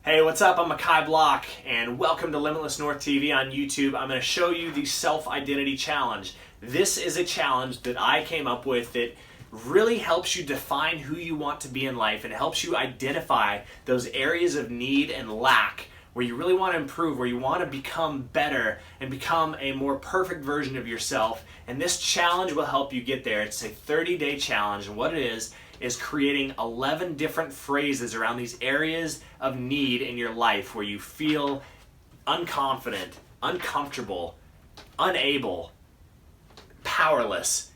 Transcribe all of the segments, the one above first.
Hey, what's up? I'm Makai Block, and welcome to Limitless North TV on YouTube. I'm going to show you the Self-Identity Challenge. This is a challenge that I came up with that really helps you define who you want to be in life and helps you identify those areas of need and lack where you really want to improve, where you want to become better and become a more perfect version of yourself. And this challenge will help you get there. It's a 30-day challenge, and what it is creating 11 different phrases around these areas of need in your life where you feel unconfident, uncomfortable, unable, powerless,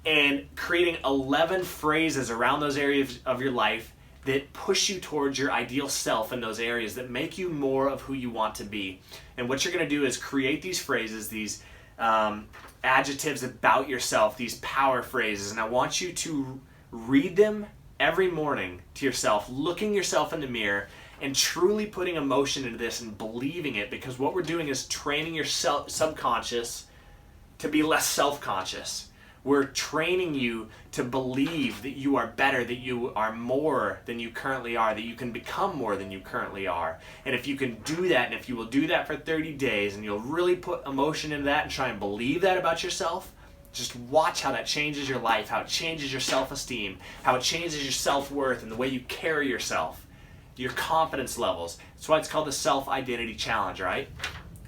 and creating 11 phrases around those areas of your life that push you towards your ideal self in those areas, that make you more of who you want to be. And what you're going to do is create these phrases, these adjectives about yourself, these power phrases, and I want you to read them every morning to yourself, looking yourself in the mirror and truly putting emotion into this and believing it, because what we're doing is training your subconscious to be less self-conscious. We're training you to believe that you are better, that you are more than you currently are, that you can become more than you currently are. And if you can do that, and if you will do that for 30 days, and you'll really put emotion into that and try and believe that about yourself, just watch how that changes your life, how it changes your self-esteem, how it changes your self-worth and the way you carry yourself, your confidence levels. That's why it's called the Self-Identity Challenge, right?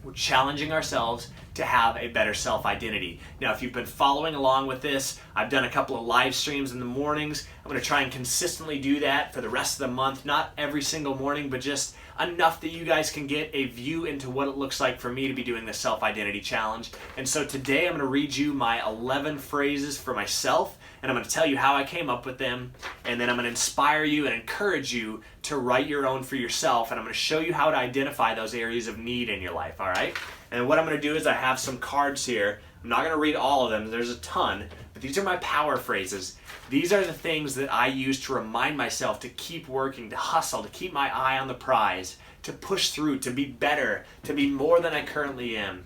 We're challenging ourselves to have a better self-identity. Now, if you've been following along with this, I've done a couple of live streams in the mornings. I'm going to try and consistently do that for the rest of the month, not every single morning, but just enough that you guys can get a view into what it looks like for me to be doing the Self-Identity Challenge. And so today I'm going to read you my 11 phrases for myself, and I'm going to tell you how I came up with them, and then I'm going to inspire you and encourage you to write your own for yourself, and I'm going to show you how to identify those areas of need in your life, all right? And what I'm going to do is I have some cards here. I'm not going to read all of them. There's a ton, but these are my power phrases. These are the things that I use to remind myself to keep working, to hustle, to keep my eye on the prize, to push through, to be better, to be more than I currently am,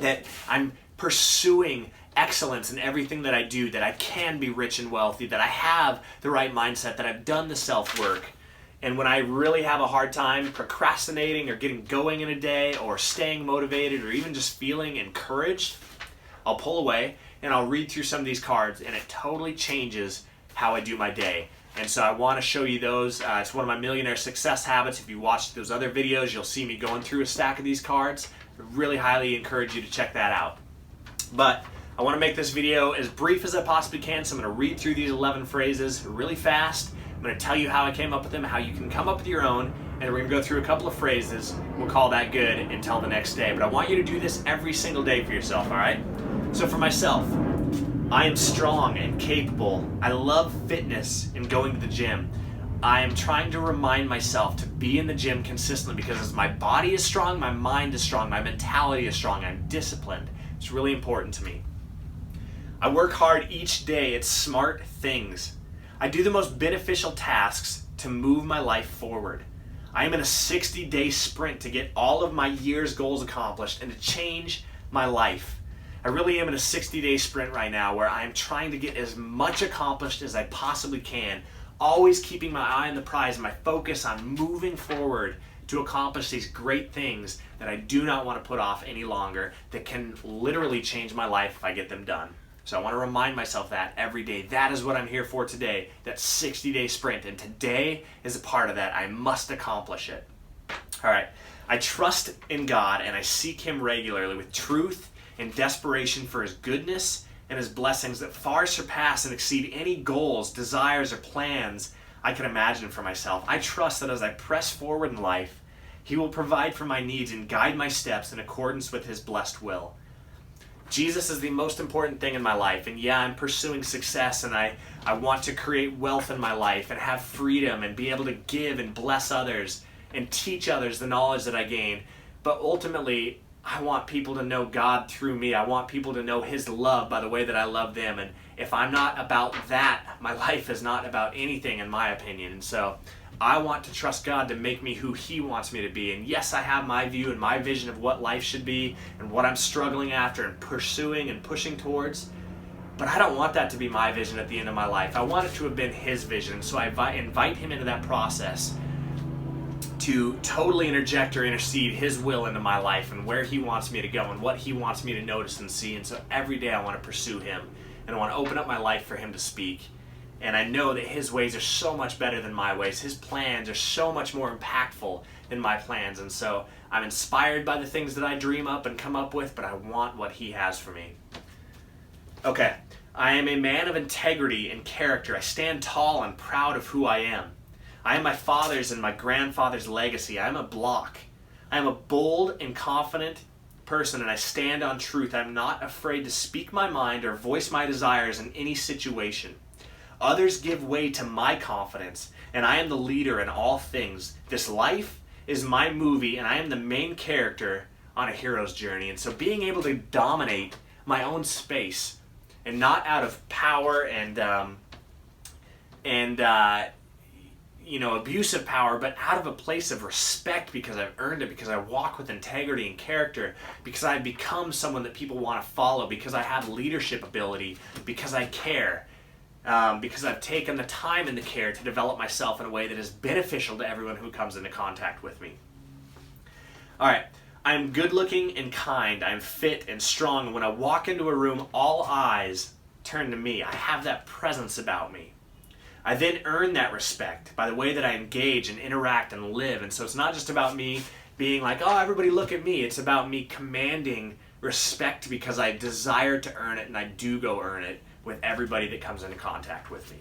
that I'm pursuing excellence in everything that I do, that I can be rich and wealthy, that I have the right mindset, that I've done the self-work. And when I really have a hard time procrastinating or getting going in a day or staying motivated or even just feeling encouraged, I'll pull away and I'll read through some of these cards, and it totally changes how I do my day. And so I want to show you those. It's one of my millionaire success habits. If you watch those other videos, you'll see me going through a stack of these cards. I really highly encourage you to check that out. But I want to make this video as brief as I possibly can, so I'm going to read through these 11 phrases really fast. I'm going to tell you how I came up with them, how you can come up with your own, and we're going to go through a couple of phrases. We'll call that good until the next day. But I want you to do this every single day for yourself, all right? So for myself, I am strong and capable. I love fitness and going to the gym. I am trying to remind myself to be in the gym consistently, because as my body is strong, my mind is strong, my mentality is strong, I'm disciplined. It's really important to me. I work hard each day at smart things. I do the most beneficial tasks to move my life forward. I am in a 60-day sprint to get all of my year's goals accomplished and to change my life. I really am in a 60-day sprint right now where I am trying to get as much accomplished as I possibly can, always keeping my eye on the prize and my focus on moving forward to accomplish these great things that I do not want to put off any longer, that can literally change my life if I get them done. So I want to remind myself that every day. That is what I'm here for today, that 60-day sprint. And today is a part of that. I must accomplish it. All right. I trust in God and I seek Him regularly with truth and desperation for His goodness and His blessings that far surpass and exceed any goals, desires, or plans I can imagine for myself. I trust that as I press forward in life, He will provide for my needs and guide my steps in accordance with His blessed will. Jesus is the most important thing in my life, and yeah, I'm pursuing success, and I want to create wealth in my life and have freedom and be able to give and bless others and teach others the knowledge that I gain. But ultimately, I want people to know God through me. I want people to know His love by the way that I love them. And if I'm not about that, my life is not about anything, in my opinion. And so I want to trust God to make me who He wants me to be. And yes, I have my view and my vision of what life should be and what I'm struggling after and pursuing and pushing towards. But I don't want that to be my vision at the end of my life. I want it to have been His vision. So I invite Him into that process. to totally interject or intercede His will into my life and where He wants me to go and what He wants me to notice and see. And so every day I want to pursue Him and I want to open up my life for Him to speak. And I know that His ways are so much better than my ways. His plans are so much more impactful than my plans. And so I'm inspired by the things that I dream up and come up with, but I want what He has for me. Okay, I am a man of integrity and character. I stand tall and proud of who I am. I am my father's and my grandfather's legacy. I am a block. I am a bold and confident person, and I stand on truth. I'm not afraid to speak my mind or voice my desires in any situation. Others give way to my confidence, and I am the leader in all things. This life is my movie, and I am the main character on a hero's journey. And so being able to dominate my own space, and not out of power and abuse of power, but out of a place of respect because I've earned it, because I walk with integrity and character, because I've become someone that people want to follow, because I have leadership ability, because I care, because I've taken the time and the care to develop myself in a way that is beneficial to everyone who comes into contact with me. All right, I'm good looking and kind. I'm fit and strong. When I walk into a room, all eyes turn to me. I have that presence about me. I then earn that respect by the way that I engage and interact and live. And so it's not just about me being like, oh, everybody look at me. It's about me commanding respect because I desire to earn it, and I do go earn it with everybody that comes into contact with me.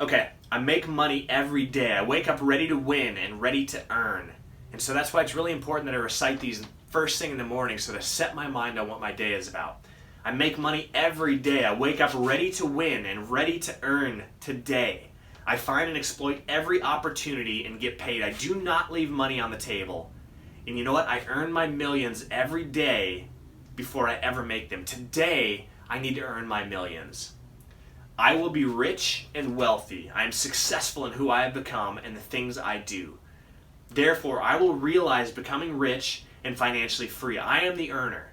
Okay, I make money every day. I wake up ready to win and ready to earn. And so that's why it's really important that I recite these first thing in the morning so to set my mind on what my day is about. I make money every day. I wake up ready to win and ready to earn today. I find and exploit every opportunity and get paid. I do not leave money on the table. And you know what? I earn my millions every day before I ever make them. Today, I need to earn my millions. I will be rich and wealthy. I am successful in who I have become and the things I do. Therefore, I will realize becoming rich and financially free. I am the earner.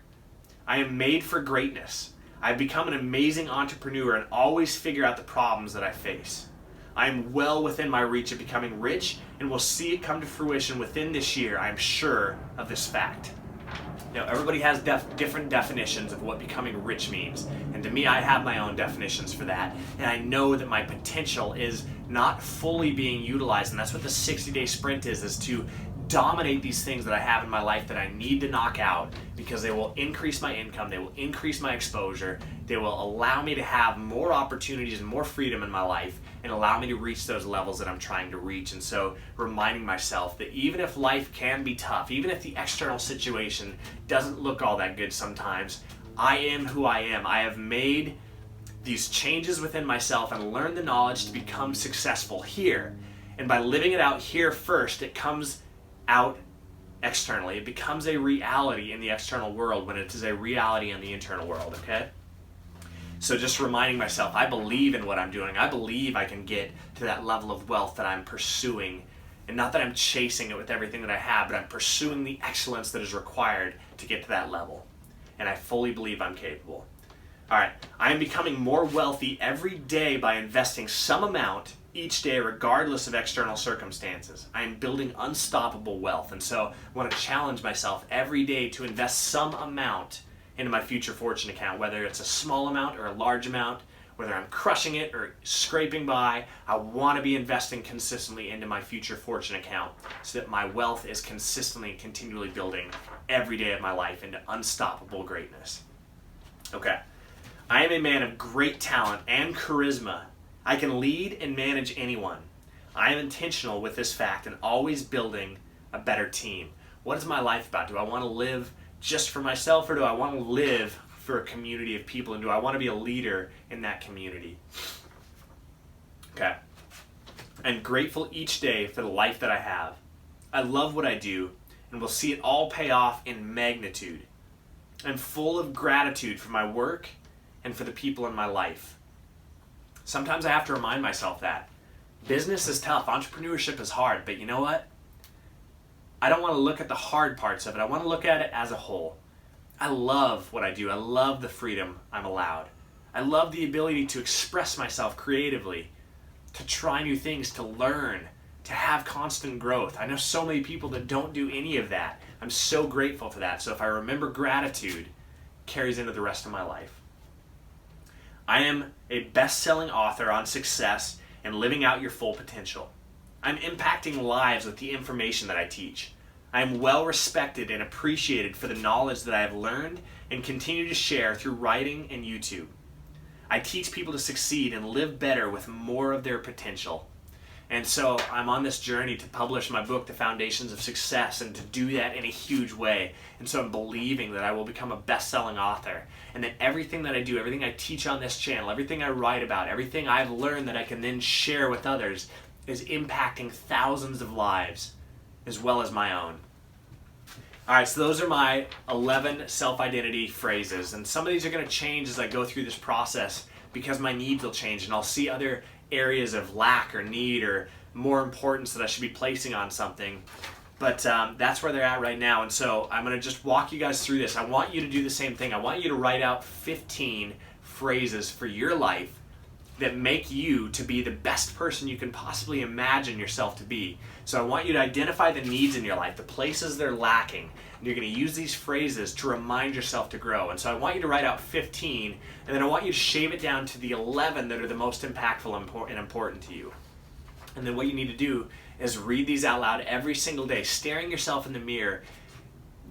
I am made for greatness. I've become an amazing entrepreneur and always figure out the problems that I face. I am well within my reach of becoming rich and will see it come to fruition within this year. I am sure of this fact. Now, everybody has different definitions of what becoming rich means. And to me, I have my own definitions for that. And I know that my potential is not fully being utilized. And that's what the 60-day sprint is to dominate these things that I have in my life that I need to knock out, because they will increase my income, they will increase my exposure, they will allow me to have more opportunities and more freedom in my life and allow me to reach those levels that I'm trying to reach. And so reminding myself that even if life can be tough, even if the external situation doesn't look all that good sometimes, I am who I am. I have made these changes within myself and learned the knowledge to become successful here. And by living it out here first, it comes out externally. It becomes a reality in the external world when it is a reality in the internal world, okay? So just reminding myself, I believe in what I'm doing. I believe I can get to that level of wealth that I'm pursuing. And not that I'm chasing it with everything that I have, but I'm pursuing the excellence that is required to get to that level. And I fully believe I'm capable. All right, I am becoming more wealthy every day by investing some amount each day regardless of external circumstances. I am building unstoppable wealth, and so I want to challenge myself every day to invest some amount into my future fortune account, whether it's a small amount or a large amount, whether I'm crushing it or scraping by. I want to be investing consistently into my future fortune account so that my wealth is consistently and continually building every day of my life into unstoppable greatness. Okay, I am a man of great talent and charisma. I can lead and manage anyone. I am intentional with this fact and always building a better team. What is my life about? Do I want to live just for myself, or do I want to live for a community of people, and do I want to be a leader in that community? Okay. I'm grateful each day for the life that I have. I love what I do and will see it all pay off in magnitude. I'm full of gratitude for my work and for the people in my life. Sometimes I have to remind myself that. Business is tough, entrepreneurship is hard, but you know what? I don't want to look at the hard parts of it. I want to look at it as a whole. I love what I do. I love the freedom I'm allowed. I love the ability to express myself creatively, to try new things, to learn, to have constant growth. I know so many people that don't do any of that. I'm so grateful for that. So if I remember gratitude, it carries into the rest of my life. I am a best-selling author on success and living out your full potential. I'm impacting lives with the information that I teach. I am well respected and appreciated for the knowledge that I have learned and continue to share through writing and YouTube. I teach people to succeed and live better with more of their potential. And so I'm on this journey to publish my book, The Foundations of Success, and to do that in a huge way. And so I'm believing that I will become a best-selling author, and that everything that I do, everything I teach on this channel, everything I write about, everything I've learned that I can then share with others is impacting thousands of lives as well as my own. All right, so those are my 11 self-identity phrases, and some of these are going to change as I go through this process because my needs will change, and I'll see other areas of lack or need or more importance that I should be placing on something. But that's where they're at right now, and so I'm going to just walk you guys through this. I want you to do the same thing. I want you to write out 15 phrases for your life that make you to be the best person you can possibly imagine yourself to be. So I want you to identify the needs in your life, the places they're lacking, and you're going to use these phrases to remind yourself to grow. And so I want you to write out 15, and then I want you to shave it down to the 11 that are the most impactful and important to you. And then what you need to do is read these out loud every single day, staring yourself in the mirror,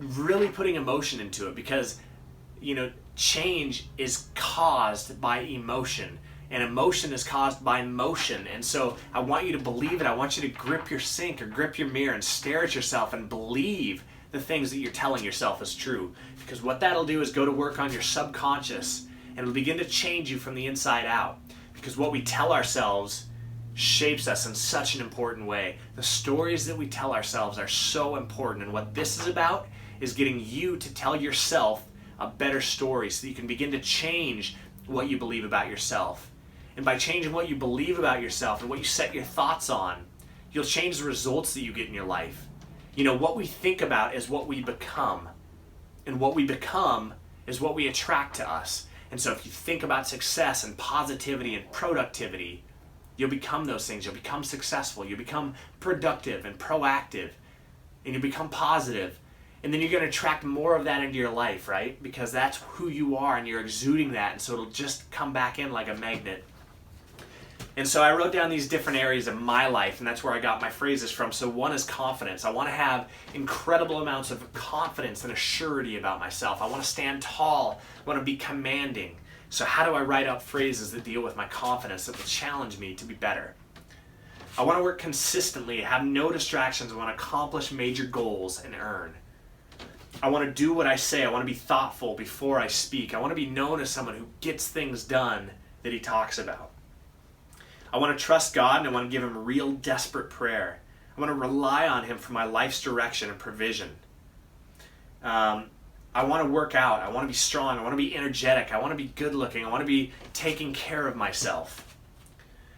really putting emotion into it, because change is caused by emotion. And emotion is caused by motion. And so I want you to believe it. I want you to grip your sink or grip your mirror and stare at yourself and believe the things that you're telling yourself is true. Because what that'll do is go to work on your subconscious, and it'll begin to change you from the inside out. Because what we tell ourselves shapes us in such an important way. The stories that we tell ourselves are so important. And what this is about is getting you to tell yourself a better story so that you can begin to change what you believe about yourself. And by changing what you believe about yourself and what you set your thoughts on, you'll change the results that you get in your life. What we think about is what we become. And what we become is what we attract to us. And so if you think about success and positivity and productivity, you'll become those things. You'll become successful. You'll become productive and proactive. And you'll become positive. And then you're going to attract more of that into your life, right? Because that's who you are, and you're exuding that. And so it'll just come back in like a magnet. And so I wrote down these different areas of my life, and that's where I got my phrases from. So one is confidence. I want to have incredible amounts of confidence and assurity about myself. I want to stand tall. I want to be commanding. So how do I write out phrases that deal with my confidence, that will challenge me to be better? I want to work consistently, have no distractions. I want to accomplish major goals and earn. I want to do what I say. I want to be thoughtful before I speak. I want to be known as someone who gets things done that he talks about. I want to trust God, and I want to give him real desperate prayer. I want to rely on him for my life's direction and provision. I want to work out. I want to be strong. I want to be energetic. I want to be good looking. I want to be taking care of myself.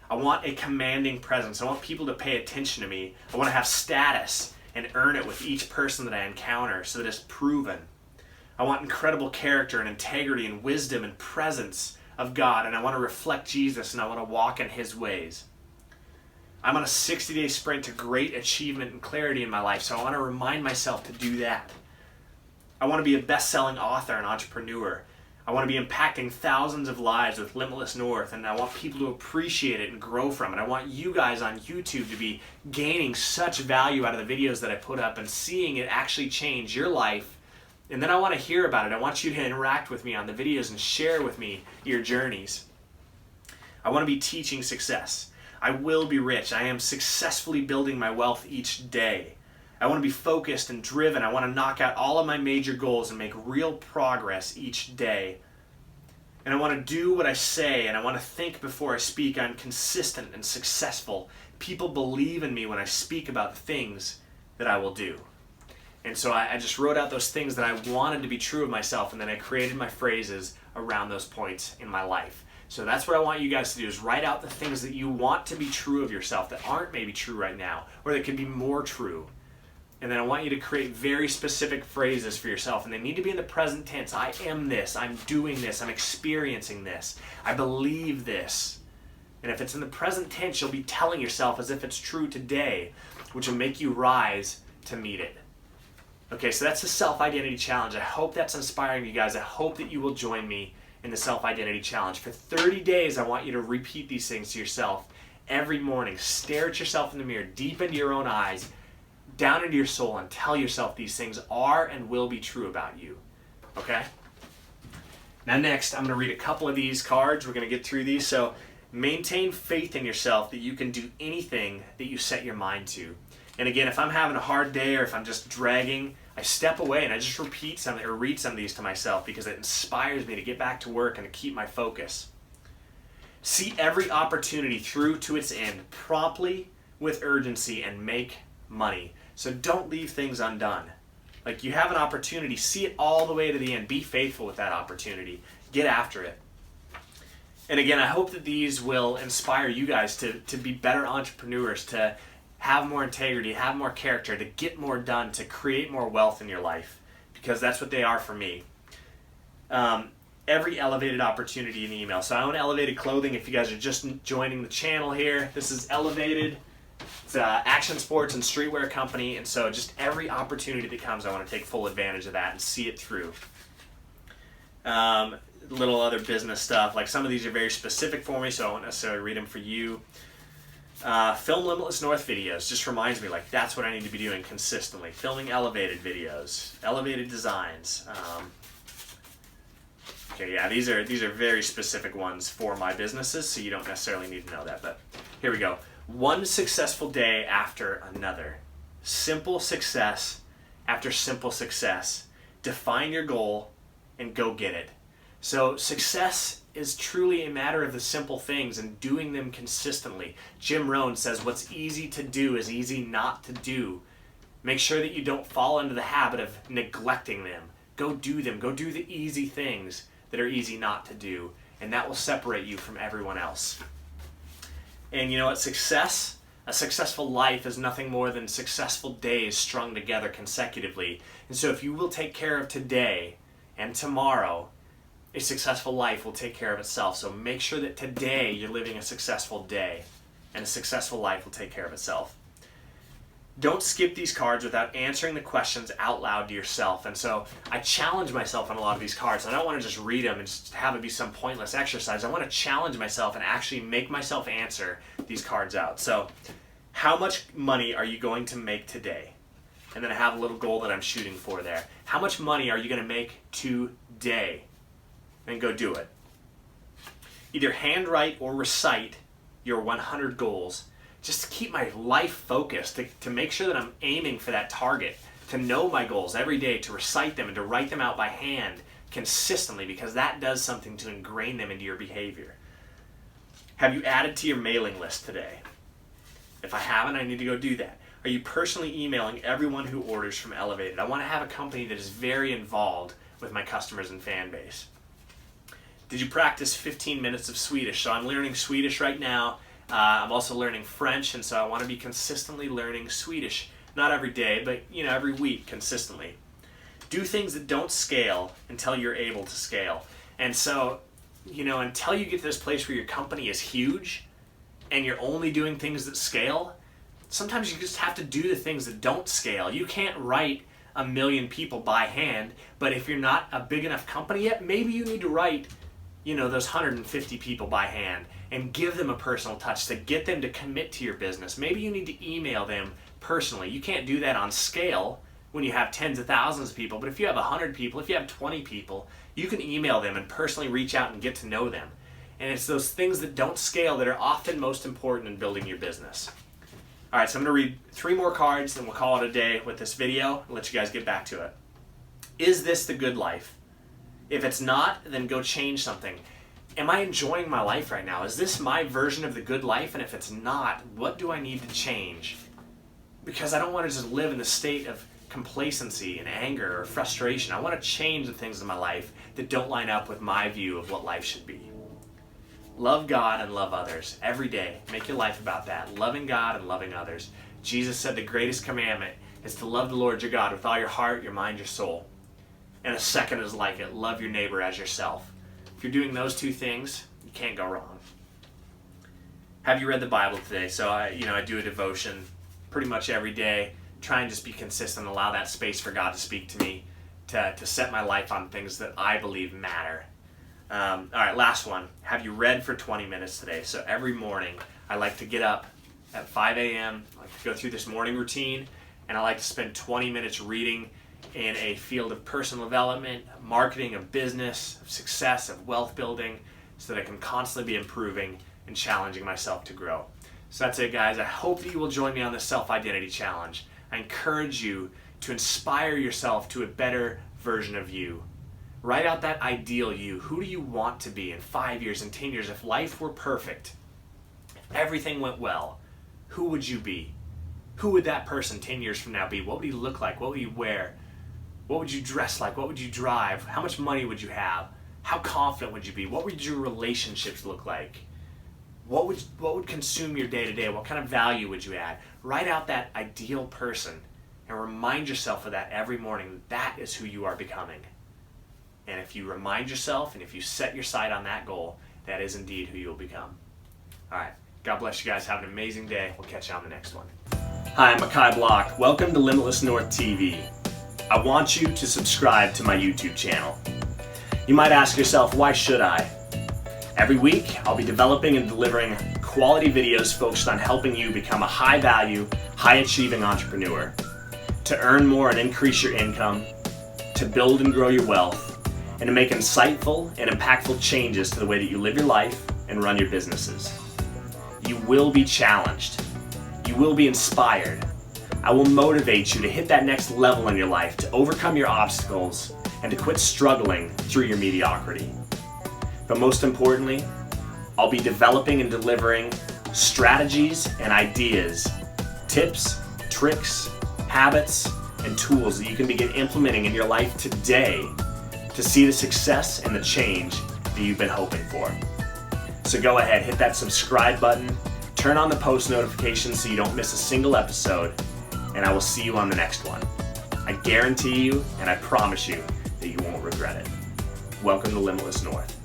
I want a commanding presence. I want people to pay attention to me. I want to have status and earn it with each person that I encounter so that it's proven. I want incredible character and integrity and wisdom and presence of God, and I want to reflect Jesus, and I want to walk in his ways. I'm on a 60-day sprint to great achievement and clarity in my life, so I want to remind myself to do that. I want to be a best-selling author and entrepreneur. I want to be impacting thousands of lives with Limitless North, and I want people to appreciate it and grow from it. I want you guys on YouTube to be gaining such value out of the videos that I put up and seeing it actually change your life. And then I want to hear about it. I want you to interact with me on the videos and share with me your journeys. I want to be teaching success. I will be rich. I am successfully building my wealth each day. I want to be focused and driven. I want to knock out all of my major goals and make real progress each day. And I want to do what I say, and I want to think before I speak. I'm consistent and successful. People believe in me when I speak about the things that I will do. And so I just wrote out those things that I wanted to be true of myself, and then I created my phrases around those points in my life. So that's what I want you guys to do, is write out the things that you want to be true of yourself that aren't maybe true right now, or that could be more true. And then I want you to create very specific phrases for yourself, and they need to be in the present tense. I am this, I'm doing this, I'm experiencing this, I believe this. And if it's in the present tense, you'll be telling yourself as if it's true today, which will make you rise to meet it. Okay, so that's the self-identity challenge. I hope that's inspiring you guys. I hope that you will join me in the self-identity challenge. For 30 days, I want you to repeat these things to yourself every morning. Stare at yourself in the mirror, deep into your own eyes, down into your soul, and tell yourself these things are and will be true about you. Okay? Now next, I'm going to read a couple of these cards. We're going to get through these. So maintain faith in yourself that you can do anything that you set your mind to. And again, if I'm having a hard day or if I'm just dragging, I step away and I just repeat something or read some of these to myself because it inspires me to get back to work and to keep my focus. See every opportunity through to its end promptly with urgency and make money. So don't leave things undone. Like, you have an opportunity, see it all the way to the end. Be faithful with that opportunity. Get after it. And again, I hope that these will inspire you guys to be better entrepreneurs, to have more integrity, have more character, to get more done, to create more wealth in your life, because that's what they are for me. Every elevated opportunity in email. So I own Elevated Clothing. If you guys are just joining the channel here, this is Elevated. It's an action sports and streetwear company, and so just every opportunity that comes, I want to take full advantage of that and see it through. Little other business stuff, like some of these are very specific for me, so I won't necessarily read them for you. Film Limitless North videos just reminds me, like, that's what I need to be doing consistently. Filming elevated videos, elevated designs. Okay, yeah, these are very specific ones for my businesses, so you don't necessarily need to know that, but here we go. One successful day after another. Simple success after simple success. Define your goal and go get it. So success is truly a matter of the simple things and doing them consistently. Jim Rohn says what's easy to do is easy not to do. Make sure that you don't fall into the habit of neglecting them. Go do them. Go do the easy things that are easy not to do, and that will separate you from everyone else. And you know what? Success, a successful life is nothing more than successful days strung together consecutively. And so if you will take care of today and tomorrow, a successful life will take care of itself. So make sure that today you're living a successful day, and a successful life will take care of itself. Don't skip these cards without answering the questions out loud to yourself. And so I challenge myself on a lot of these cards. I don't want to just read them and just have it be some pointless exercise. I want to challenge myself and actually make myself answer these cards out. So how much money are you going to make today? And then I have a little goal that I'm shooting for there. How much money are you going to make today? And go do it. Either handwrite or recite your 100 goals, just to keep my life focused, to make sure that I'm aiming for that target, to know my goals every day, to recite them and to write them out by hand consistently, because that does something to ingrain them into your behavior. Have you added to your mailing list today? If I haven't, I need to go do that. Are you personally emailing everyone who orders from Elevated? I want to have a company that is very involved with my customers and fan base. Did you practice 15 minutes of Swedish? So I'm learning Swedish right now. I'm also learning French, and so I want to be consistently learning Swedish. Not every day, but every week consistently. Do things that don't scale until you're able to scale. And so, until you get to this place where your company is huge and you're only doing things that scale, sometimes you just have to do the things that don't scale. You can't write 1 million people by hand, but if you're not a big enough company yet, maybe you need to write those 150 people by hand and give them a personal touch to get them to commit to your business. Maybe you need to email them personally. You can't do that on scale when you have tens of thousands of people, but if you have 100 people, if you have 20 people, you can email them and personally reach out and get to know them. And it's those things that don't scale that are often most important in building your business. All right, so I'm going to read 3 more cards, then we'll call it a day with this video and let you guys get back to it. Is this the good life? If it's not, then go change something. Am I enjoying my life right now? Is this my version of the good life? And if it's not, what do I need to change? Because I don't want to just live in the state of complacency and anger or frustration. I want to change the things in my life that don't line up with my view of what life should be. Love God and love others every day. Make your life about that. Loving God and loving others. Jesus said the greatest commandment is to love the Lord your God with all your heart, your mind, your soul. And a second is like it. Love your neighbor as yourself. If you're doing those 2 things, you can't go wrong. have you read the Bible today? So I do a devotion pretty much every day, try and just be consistent, allow that space for God to speak to me, to set my life on things that I believe matter. All right, last one. Have you read for 20 minutes today? So every morning I like to get up at 5 a.m., I like to go through this morning routine, and I like to spend 20 minutes reading in a field of personal development, marketing, of business, of success, of wealth building, so that I can constantly be improving and challenging myself to grow. So that's it, guys. I hope that you will join me on this self-identity challenge. I encourage you to inspire yourself to a better version of you. Write out that ideal you. Who do you want to be in 5 years, in 10 years? If life were perfect, if everything went well, who would you be? Who would that person 10 years from now be? What would he look like? What would he wear? What would you dress like? What would you drive? How much money would you have? How confident would you be? What would your relationships look like? What would consume your day-to-day? What kind of value would you add? Write out that ideal person and remind yourself of that every morning. That is who you are becoming. And if you remind yourself and if you set your sight on that goal, that is indeed who you will become. All right. God bless you guys. Have an amazing day. We'll catch you on the next one. Hi, I'm Makai Block. Welcome to Limitless North TV. I want you to subscribe to my YouTube channel. You might ask yourself, why should I? Every week, I'll be developing and delivering quality videos focused on helping you become a high-value, high-achieving entrepreneur, to earn more and increase your income, to build and grow your wealth, and to make insightful and impactful changes to the way that you live your life and run your businesses. You will be challenged. You will be inspired. I will motivate you to hit that next level in your life, to overcome your obstacles, and to quit struggling through your mediocrity. But most importantly, I'll be developing and delivering strategies and ideas, tips, tricks, habits, and tools that you can begin implementing in your life today to see the success and the change that you've been hoping for. So go ahead, hit that subscribe button, turn on the post notifications so you don't miss a single episode, and I will see you on the next one. I guarantee you, and I promise you, that you won't regret it. Welcome to Limitless North.